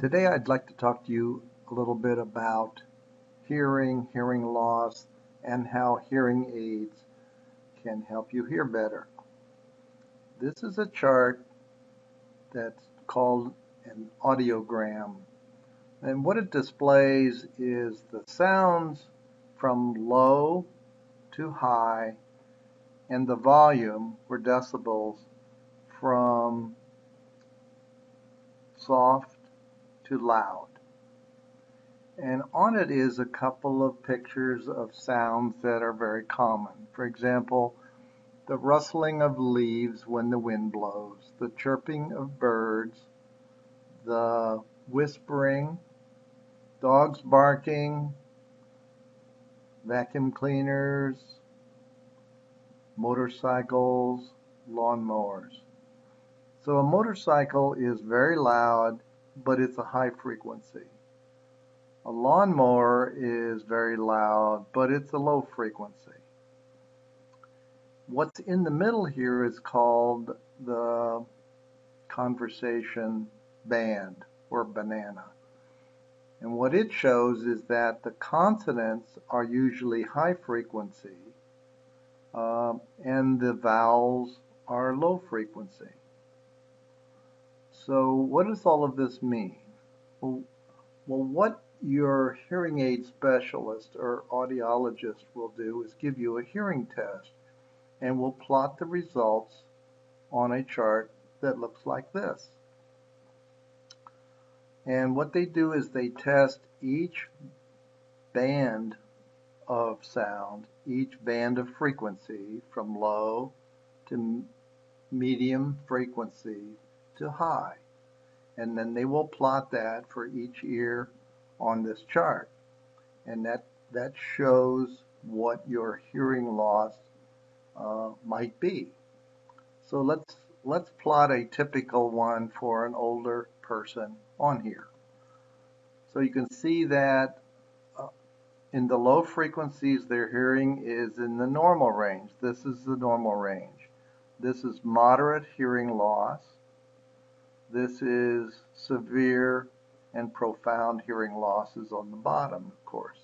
Today I'd like to talk to you a little bit about hearing loss, and how hearing aids can help you hear better. This is a chart that's called an audiogram, and what it displays is the sounds from low to high and the volume or decibels from soft to loud. And on it is a couple of pictures of sounds that are very common. For example, the rustling of leaves when the wind blows, the chirping of birds, the whispering, dogs barking, vacuum cleaners, motorcycles, lawnmowers. So a motorcycle is very loud, but it's a high frequency. A lawnmower is very loud, but it's a low frequency. What's in the middle here is called the conversation band or banana. And what it shows is that the consonants are usually high frequency and the vowels are low frequency. So what does all of this mean? Well, what your hearing aid specialist or audiologist will do is give you a hearing test and will plot the results on a chart that looks like this. And what they do is they test each band of sound, each band of frequency from low to medium frequency to high. And then they will plot that for each ear on this chart. And that shows what your hearing loss might be. So let's plot a typical one for an older person on here. So you can see that in the low frequencies, their hearing is in the normal range. This is the normal range. This is moderate hearing loss. This is severe and profound hearing losses on the bottom, of course.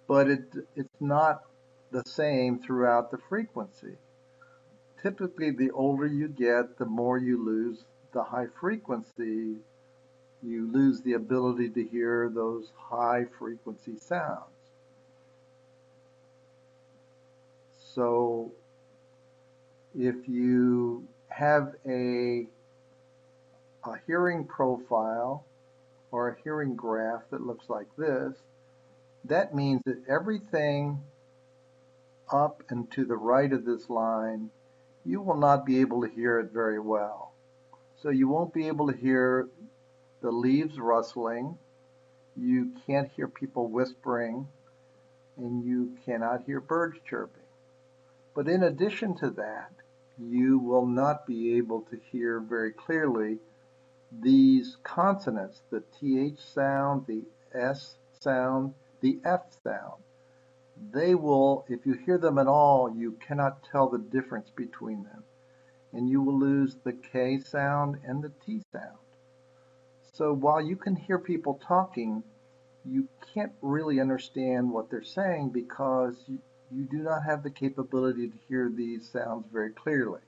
But it's not the same throughout the frequency. Typically, the older you get, the more you lose the high frequency. You lose the ability to hear those high frequency sounds. So if you have a hearing profile or a hearing graph that looks like this, that means that everything up and to the right of this line, you will not be able to hear it very well. So you won't be able to hear the leaves rustling, you can't hear people whispering, and you cannot hear birds chirping. But in addition to that, you will not be able to hear very clearly these consonants, the TH sound, the S sound, the F sound. They will, if you hear them at all, you cannot tell the difference between them. And you will lose the K sound and the T sound. So while you can hear people talking, you can't really understand what they're saying because you do not have the capability to hear these sounds very clearly.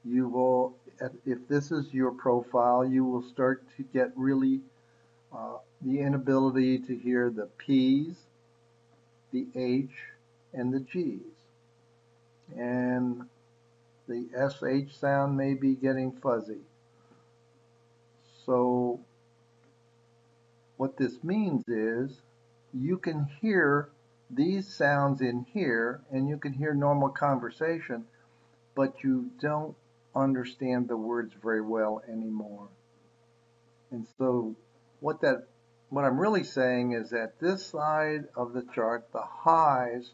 You will, if this is your profile, you will start to get really the inability to hear the P's, the H, and the G's. And the SH sound may be getting fuzzy. So what this means is you can hear these sounds in here and you can hear normal conversation, but you don't understand the words very well anymore. And so what I'm really saying is that this side of the chart, the highs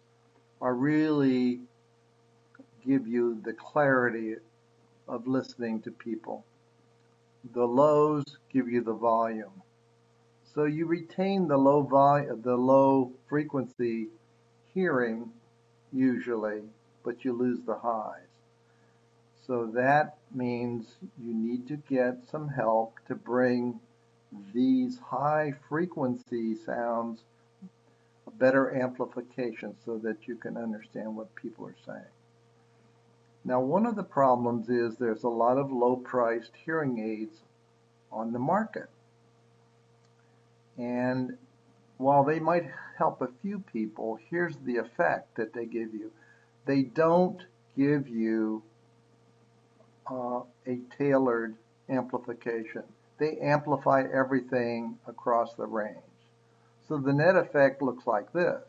are really give you the clarity of listening to people. The lows give you the volume. So you retain the low frequency hearing usually, but you lose the highs. So that means you need to get some help to bring these high frequency sounds a better amplification so that you can understand what people are saying. Now, one of the problems is there's a lot of low-priced hearing aids on the market. And while they might help a few people, here's the effect that they give you. They don't give you a tailored amplification. They amplify everything across the range. So the net effect looks like this.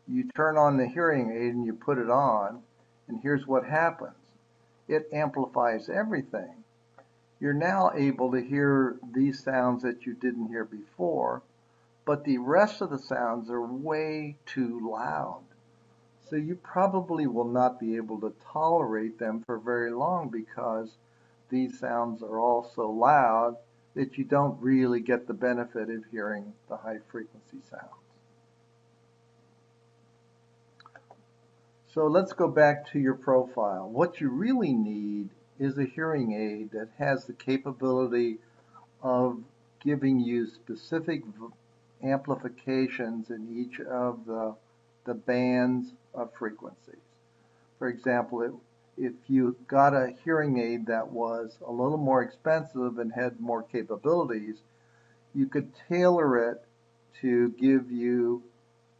You turn on the hearing aid and you put it on, and here's what happens. It amplifies everything. You're now able to hear these sounds that you didn't hear before, but the rest of the sounds are way too loud. So you probably will not be able to tolerate them for very long because these sounds are all so loud that you don't really get the benefit of hearing the high frequency sounds. So let's go back to your profile. What you really need is a hearing aid that has the capability of giving you specific amplifications in each of the bands of frequencies. For example, if you got a hearing aid that was a little more expensive and had more capabilities, you could tailor it to give you,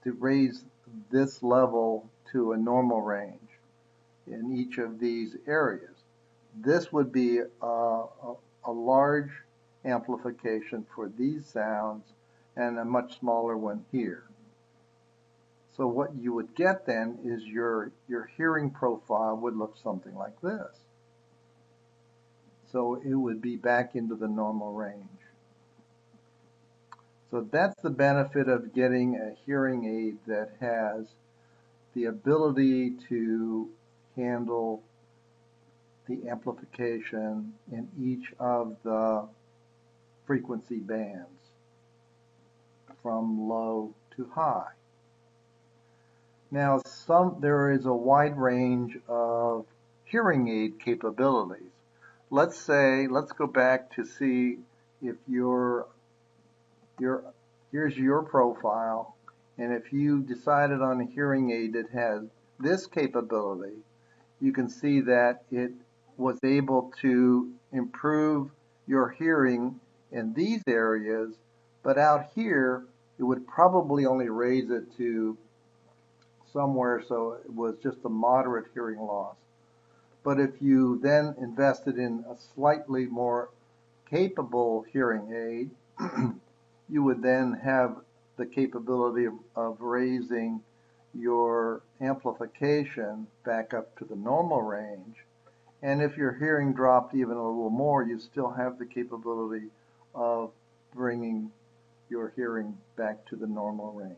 to raise this level to a normal range in each of these areas. This would be a large amplification for these sounds and a much smaller one here. So what you would get then is your hearing profile would look something like this. So it would be back into the normal range. So that's the benefit of getting a hearing aid that has the ability to handle the amplification in each of the frequency bands from low to high. Now, there is a wide range of hearing aid capabilities. Let's go back to see if here's your profile, and if you decided on a hearing aid that has this capability, you can see that it was able to improve your hearing in these areas, but out here, it would probably only raise it to somewhere, so it was just a moderate hearing loss. But if you then invested in a slightly more capable hearing aid, you would then have the capability of raising your amplification back up to the normal range. And if your hearing dropped even a little more, you still have the capability of bringing your hearing back to the normal range.